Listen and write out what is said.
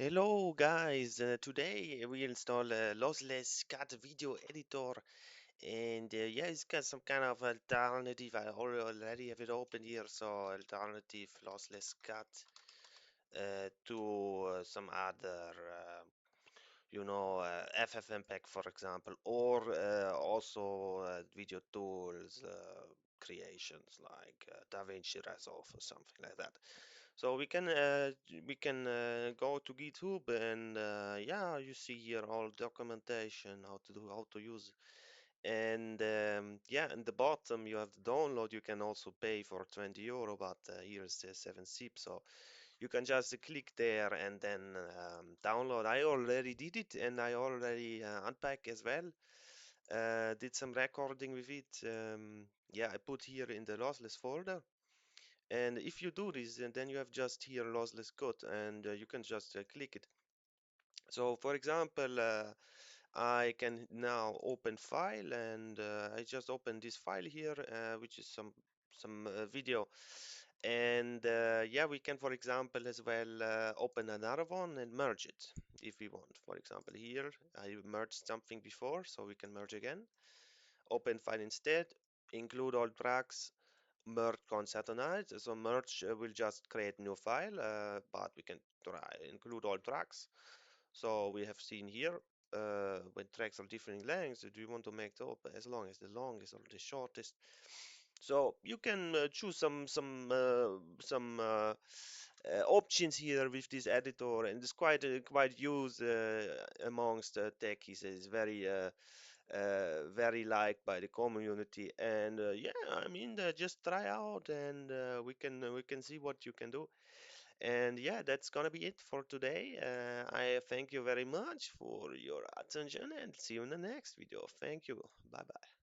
Hello guys, today we install a Lossless cut video editor and yeah, it's got some kind of alternative. I already have it open here, so alternative Lossless cut to some other FFmpeg for example, or also video tools creations like DaVinci Resolve or something like that. So we can go to GitHub and yeah, you see here all documentation how to use. And yeah, in the bottom you have the download. You can also pay for 20 euro, but here's the 7-zip, so you can just click there and then download. I already did it and I already unpack as well. Did some recording with it. Yeah, I put here in the lossless folder. And if you do this, and then you have just here lossless code, and you can just click it. So, for example, I can now open file, and I just open this file here, which is some video. And yeah, we can, for example, as well open another one and merge it if we want. For example, here I merged something before, so we can merge again. Open file instead, include all tracks, merge concatenate. So merge will just create new file, but we can try include all tracks. So we have seen here when tracks are different lengths, do you want to make the as long as the longest or the shortest? So you can choose some options here with this editor, and it's quite used amongst techies. It's very liked by the community, and yeah, I mean, just try out, and we can see what you can do. And yeah, that's gonna be it for today. I thank you very much for your attention, and see you in the next video. Thank you. Bye bye.